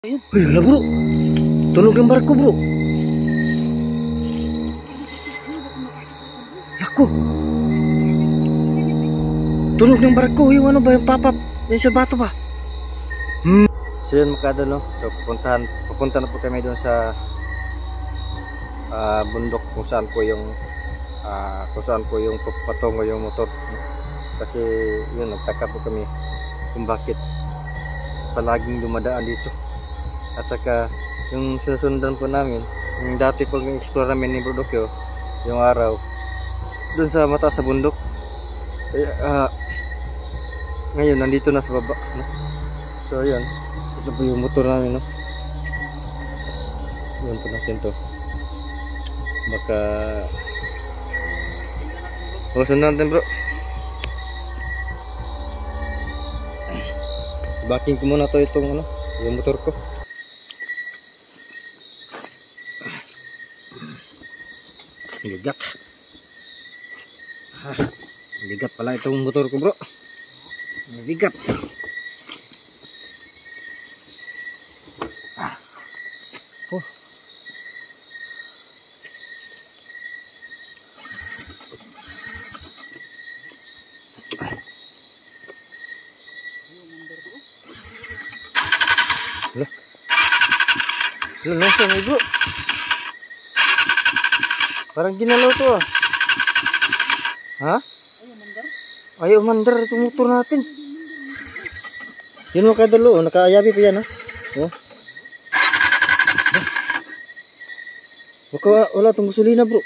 Uy, hala bro. Tunog ang barko bro. Naku. Tunog ng barko. Yung ano ba, yung papap. Yung sa bato ba? So yun mga kadol, no? So pupunta na po kami doon sa bundok kung saan po yung patungo yung motor. Kasi yun, nagtaka po kami kung bakit palaging dumadaan dito. At saka yung sinusundan po namin, yung dati pag explore namin ni Bro Dokyo, yung araw doon sa mataas sa bundok, ngayon nandito na sa baba, no? So yun, ito po yung motor namin, no? Yun po natin to, baka sundan natin bro. Backing ko muna to, itong ano, yung motor ko. Bigat. Bigat pala itong motor ko bro. Bigat. Oh. Lasa nih bro. Parang ginalaw to ah. Ha? Ayaw mandar itong motor natin. Yun mga kadalo, oh, nakaayabi pa yan ha. Oh. Baka wala itong gasolina bro.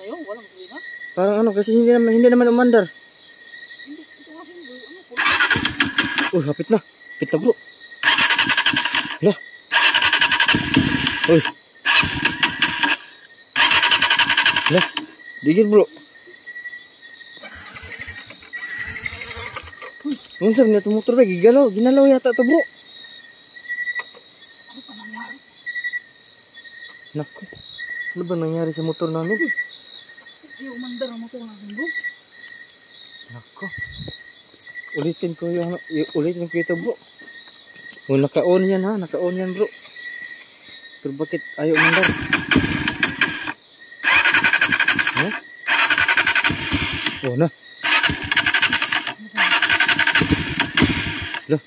Sa'yo? Walang gasolina? Parang ano, kasi hindi naman umandar. Hapit na. Hapit na bro. Lah. Uy. Lah, digil bro. Nung sabi na itong motor ba, ginalaw yata ito bro. Ano pa nangyari? Naku, ano ba nangyari sa motor namin? Hindi umandar ang motor natin bro. Naku, ulitin ko ito bro. Oh, naka-on yan ha, naka-on yan bro. Pero bakit ayaw umandar? Huh? Oh na. Loh.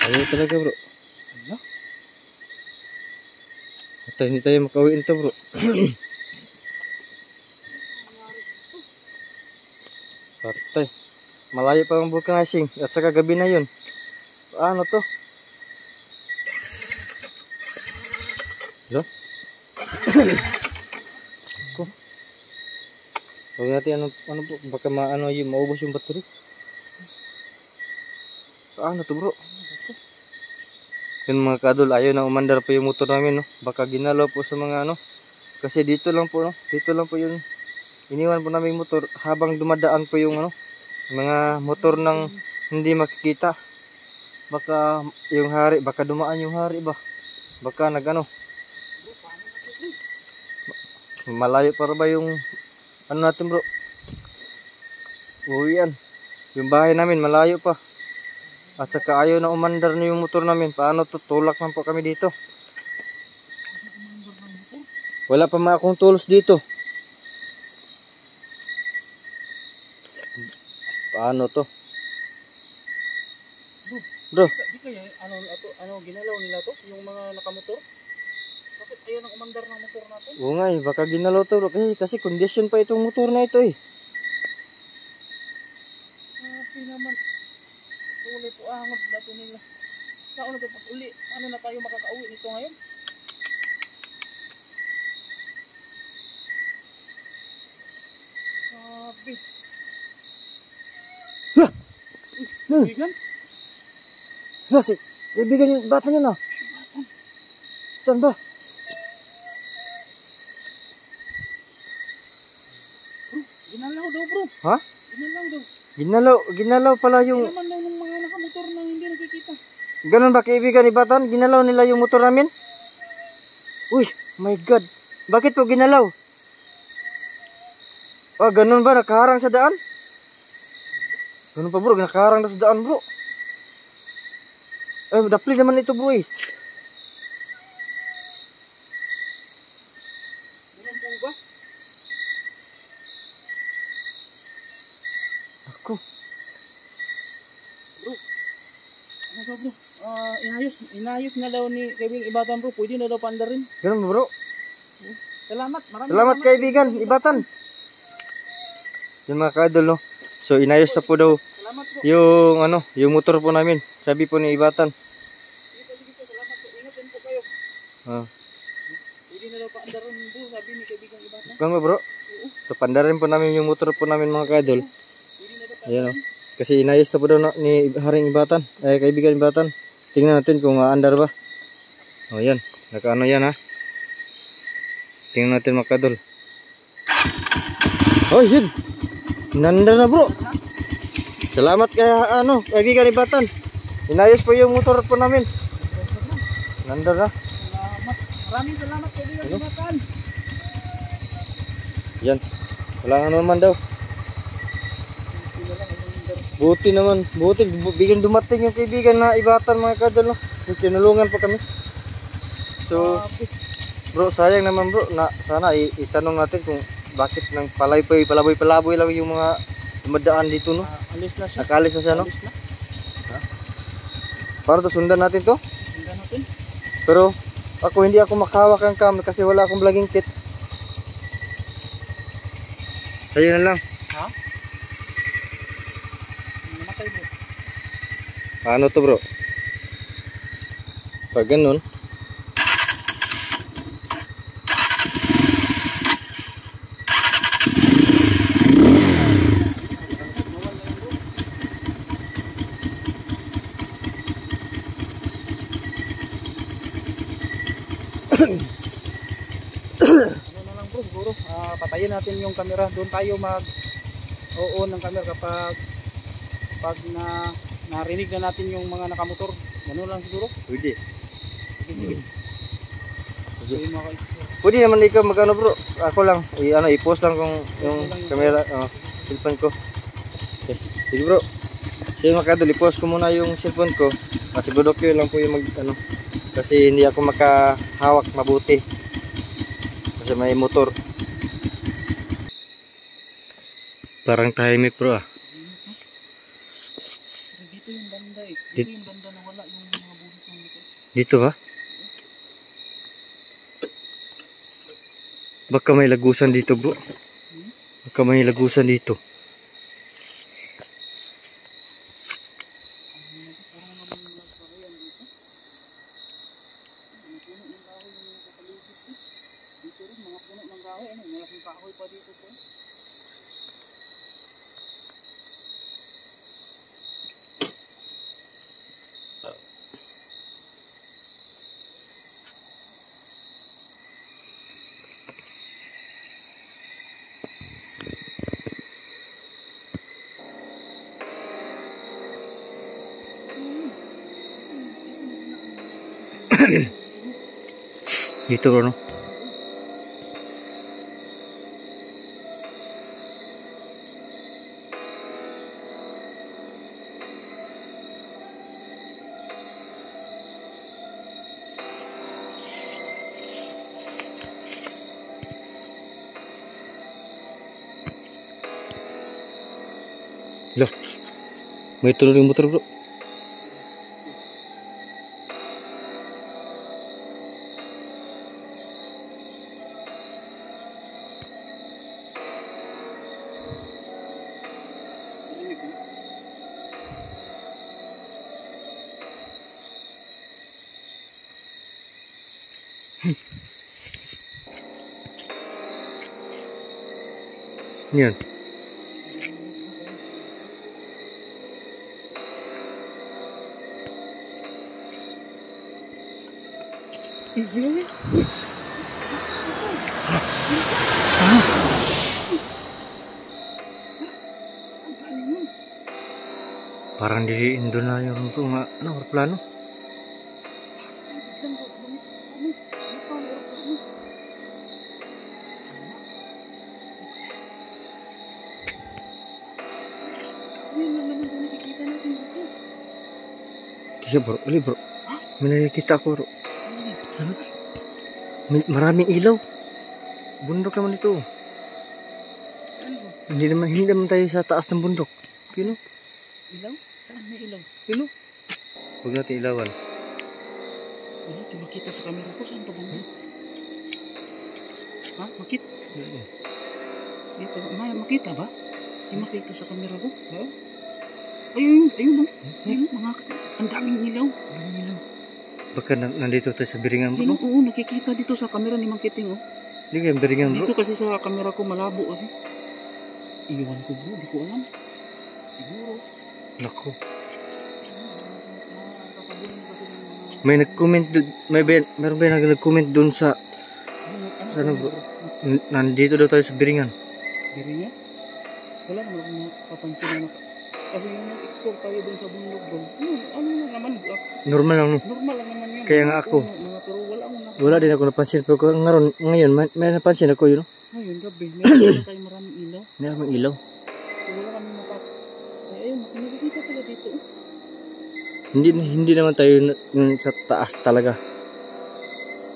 Ayaw talaga bro. Ano? At hindi tayo makauwi nito bro. Patay. Malayo pa ang vulcanizing at saka gabi na yun. Ano to? Loh. Ko. Huwag natin ano po, baka maubos yung battery. Ano to bro? Yun mga kadol, ayaw na umandar pa yung motor namin, no? Baka ginalaw po sa mga ano. Kasi dito lang po, no? Dito lang po yung iniwan po namin motor habang dumadaan po yung ano, mga motor ng hindi makikita. Baka yung hari, baka dumaan yung hari ba? Baka nagano. Malayo para ba yung ano natin bro? Yan. Yung bahay namin malayo pa. At saka ayaw na umandar na yung motor namin. Paano to? Tulak man po kami dito. Wala pa mga akong tools dito. Paano to? Bro. Di kaya ano ginalaw nila to? Yung mga nakamotor? Bakit ayaw nang umandar ng motor natin? Oo nga eh, baka ginalaw to bro. Kasi condition pa itong motor na ito eh. Naman. Uli po angat dati nila. Saan na ito pag uli? Ano na tayo makakauwi nito ngayon? Sabi. Lah! Bigan? Kasi, ibigan yung bata nyo na. Saan ba? Bro, ginalaw daw bro. Ha? Ginalaw daw. Ginalaw pala yung... Naman daw ng mga nakamotor na hindi nakikita. Ganun ba kaibigan ni Batan? Ginalaw nila yung motor namin? Uy, my God. Bakit po ginalaw? Ganun ba? Nakaharang sa daan? Ganun pa bro, nakaharang na sa daan bro. Dapli naman ito bro eh. Ganun po ba? Ako. Bro. Ano ba bro? Inayos na daw ni Kevin Ibatan bro. Pwede na daw paanda rin. Ganun ba bro? Salamat. Maraming Salamat kaibigan, Ibatan. Yung mga ka-idol no. So inayos na po daw Salamat po. yung motor po namin. Sabi po ni Ibatan. Sige po. Salamat po. Ingat din po kayo. Pwede na daw paanda rin bro. Sabi ni Kevin Ibatan. Ganun ba bro? Oo. So pandarin po namin yung motor po namin mga ka-idol. Pwede na daw paanda Ayan o. rin. Kasi inayos na po daw ni Haring Ibatan. Kaibigan Ibatan. Tingnan natin kung andar ba. O yan. Nakaano yan ha. Tingnan natin mga ka-idol. Oh yun. Nandar na bro. Salamat kaibigan Ibatan. Inayos po yung motor po namin. Nandar na. Salamat. Maraming salamat Kevin Ibatan. Yan. Wala nga naman daw. Buti naman. Buti. Bigyan dumating yung kaibigan na Ibatan mga kadal. No? Tinulungan pa kami. So, bro, sayang naman bro. Sana itanong natin kung bakit nang palaboy lang yung mga dumadaan dito no. Alis na siya. Nakalis na siya no. Alis na. Para to sundan natin to. Sundan natin. Pero hindi ako makahawak ng cam kasi wala akong vlogging kit. Sa'yo na lang. Ha? Namatay bro. Paano to bro? Pag ganun. Ano na lang bro, siguro patayin natin yung camera. Doon tayo oo ng camera kapag narinig na natin yung mga nakamotor. Ganun lang siguro. Pwede. Sige. Sige mga ka-explore. Pwede naman ikaw magano bro. Ako lang i-post lang kung yung camera, cellphone ko. Yes. Sige bro. Sige mga kadol, i-post ko muna yung cellphone ko. Siguro ko lang po yung kasi hindi ako makahawak mabuti. Kasi may motor. Parang tahimik bro ah. Dito yung banda eh. Dito yung banda na wala yung mga buhit ng motor. Dito ba? Baka may lagusan dito bro. Baka may lagusan dito. Dito rin mga puno ng kahoy. Malaking kahoy pa dito po. Dito bro no. Loh. May tuloy yung motor bro. Yan. Parang di Indo na yung plano. Tiga bro, uli bro. May nakikita ko bro. Ano? Maraming ilaw. Bundok naman ito. Saan bro? Hindi naman tayo sa taas ng bundok. Pino? Ilaw? Saan may ilaw? Pino? Huwag natin ilawan. Wala, ito makita sa camera ko. Saan pa banda? Ha? Makita? Dito, makita ba? Di makita sa camera ko? Ha? Ayun, mga, ang daming ilaw. Baka nandito tayo sa biringan bro. Ayun, oo, nakikita dito sa camera ni Mang Kiting, oh. Hindi kayo biringan bro. Dito kasi sa camera ko malabo kasi. Iwan ko bro, di ko alam. Siguro. Naku. May nag-comment meron ba nag-comment doon sa ano bro? Nandito daw tayo sa biringan. Biringan? Wala naman akong napapansin na kasi yung nag-explore tayo dun sa bundok bro. Ano lang naman. Normal lang no? Normal lang naman yun. Kaya nga ako. Pero wala din ako napansin. Pero ngayon may napansin ako yun no? Ngayon gabi. Meron tayo maraming ilaw. Maraming ilaw. Wala kami ayun, nakikita pala dito. Hindi naman tayo sa taas talaga.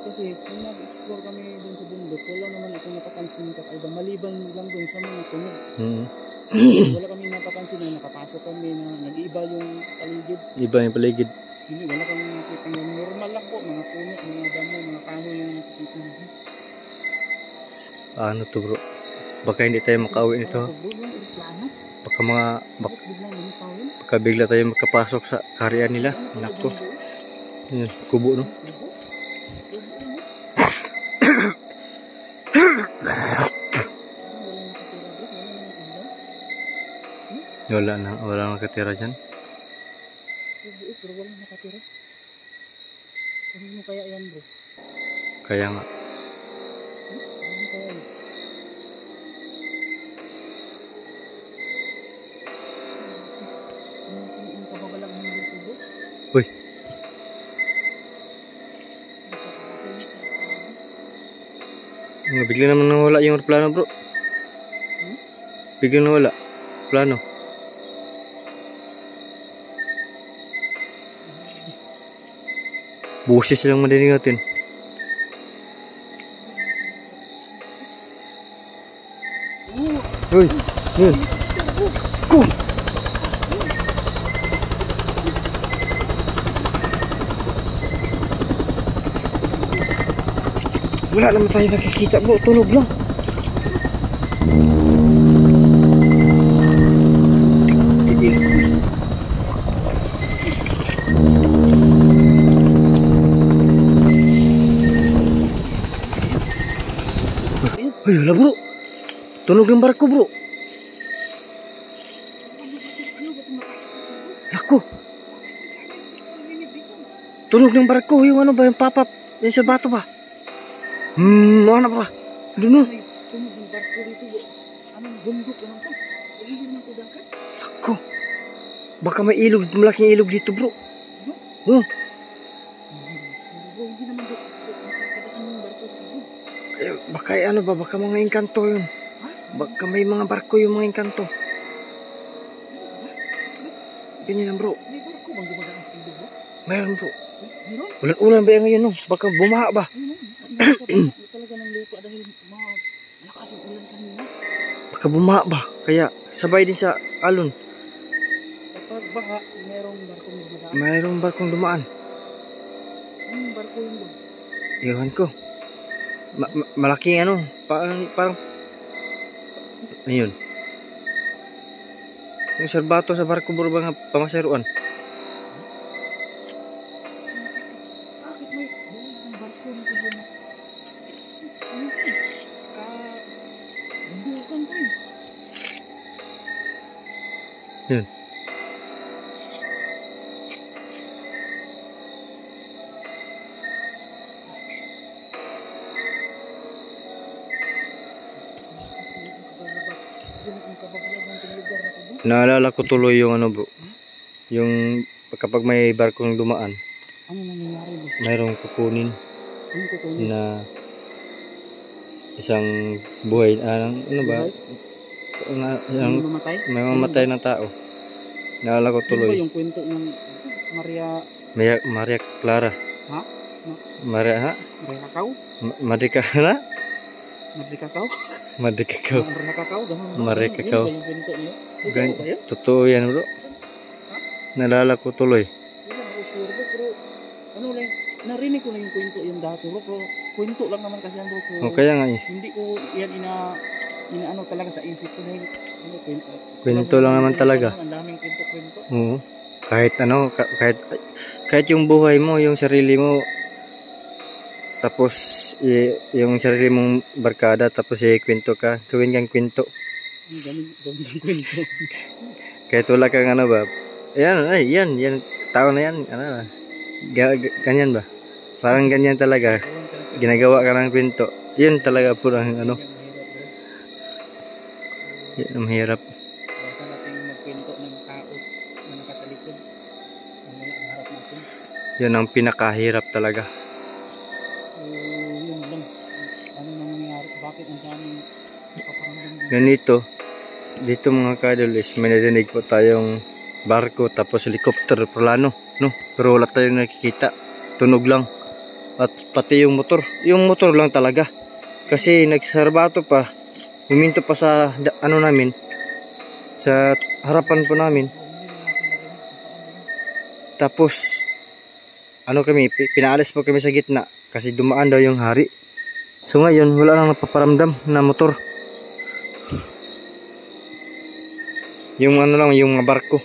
Kasi kung nag-explore kami dun sa bundok, wala naman ako napapansin ng kakaiba. Maliban lang dun sa mga tunog. Wala kami napapansin na nakapasok kami na nag-iiba yung paligid. Iba yung paligid. Hindi, wala kami nakikita yung normal lang po. Mga puno, mga damo, mga kahoy yung nakikita natin. Ano to bro? Baka hindi tayo makauwi nito. Baka bigla tayo makapasok sa karyan nila. Nako. Yan, kubo no? Wala nang nakatira dyan. Pero wala nakatira. Ano kaya yan bro? Kaya nga. Ano kaya yan? Ang kababalang hindi ito bro? Uy. Bigla naman nawala yung plano bro. Bigla nawala. Plano. Boses lang madinig natin. Uy, yun. Go! Wala naman tayo nakikita bro, tunog lang. Uy, wala bro. Tunog ng barko bro. Naku. Tunog ng barko. Yung ano ba, yung papap. Yung sa bato ba? Ano ba? Doon no. Tunog ng barko dito bro. Anong bundok naman to? Hindi naman ito dagat. Naku. Baka may ilog, malaking ilog dito bro. Oh. Hindi naman ito. Nakakadaan yung barko sa ilog. Baka ano ba, baka mga engkanto yun. Baka may mga barko yung mga engkanto. Ganyan lang bro. May barko bang dumadaan sa ilog bro? Mayroon bro. Meron? Ulan ba yan ngayon no? Baka bumaha ba? Talaga ng lupa dahil malakas yung ulan kanina. Baka bumaha ba? Kaya sabay din sa alon. Kapag baha, merong barkong dumadaan. Mayroong barkong dumaan. Anong barko yun bro? Iwan ko. Malaking ano, parang ano yun? Yung serbato sa barko bro ba nga pamasaruan? Bakit may barko nito bro na? Ano ito? Bundukan ko eh. Yun. Naalala ko tuloy yung ano bro. Yung kapag may barkong dumaan, Ano nangyayari bro? mayroong kukunin Ano kukunin? na isang buhay. Ano ba? Ano mamatay? May mamatay ng tao. Naalala ko Ano ba tuloy. yung kwento ng Maria Maria Clara. Ha? Maria ha? Dari kakao? Madika na? Madri kakao? Madika ka. Dari kakao? Mari kakao. Yun ba yung pinto niyo? Totoo Gan ba yan? totoo yan bro. Nalala ko tuloy. Hindi lang ako sure bro, pero ano lang, narinig ko na yung kwento yung dati bro, pero kwento lang naman kasi yan bro. O kaya nga eh. Hindi ko yan inaano talaga sa isip ko na ano, Kwento lang naman talaga. Ang daming kwento. Oo. Kahit ano, kahit yung buhay mo, yung sarili mo, tapos yung sarili mong barkada, tapos kwento ka, gawin kang kwento. Ang kwento. Kahit wala kang ano ba, yan, tao na yan, ano ba, ganyan ba? Parang ganyan talaga, ginagawa ka ng kwento. Yun talaga po ang ano, yan ang mahirap. Basta natin magkwento ng tao na nakatalikod. Ang wala ang harap natin. Yan ang pinakahirap talaga. Yun lang. Ano nang nangyayari? Bakit ang daming nakaparamdam? Ganito, dito mga kadol is may narinig po tayong barko tapos helicopter plano, no? Pero wala tayong nakikita. Tunog lang. At pati yung motor lang talaga. Kasi nagsarbato pa, huminto pa sa ano namin, sa harapan po namin. Tapos ano kami, pinaalis po kami sa gitna kasi dumaan daw yung hari. So ngayon wala nang napaparamdam na motor. Yung ano lang, yung mga barko.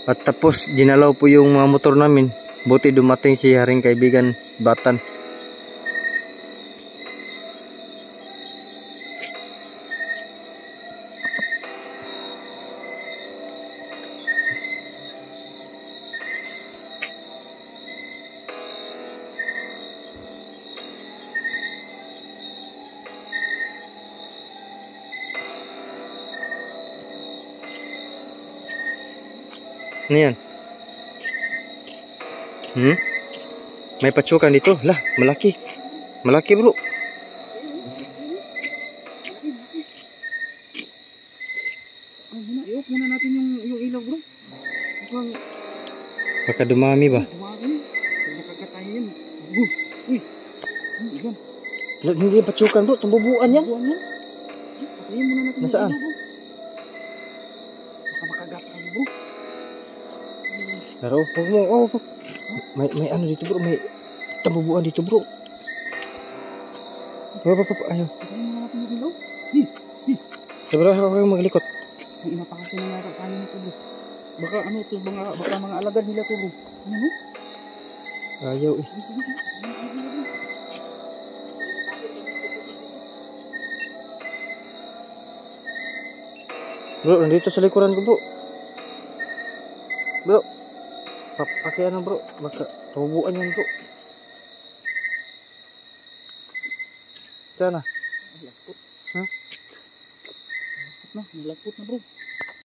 At tapos ginalaw po yung mga motor namin. Buti dumating si Haring Kaibigan Batan. Ano yan? May patsukan dito. Lah, malaki. Malaki bro. I-off muna natin yung ilaw bro. Mukhang Baka dumami ba? dumami. Pag nakakatay yan. Uy. Yan. Hindi patsukan bro, tumbubuan yan. Buwan yan. Patayin muna natin Nasaan? yung ilaw bro. Baka makagat tayo bro. Laro, may ano dito bro, may tambubuan dito bro. Ayaw. Patayin muna natin yung ilaw. Bro, ako maglikot. May inapakasin na natin tayo nito bro. Baka ano to, baka mga alagad nila to bro. Ano? Ayaw eh. Bro, nandito sa likuran ko bro. Bro, pakai ano bro, baka tubuan yan bro. Sana. Malapot. Ha? Malapot na bro.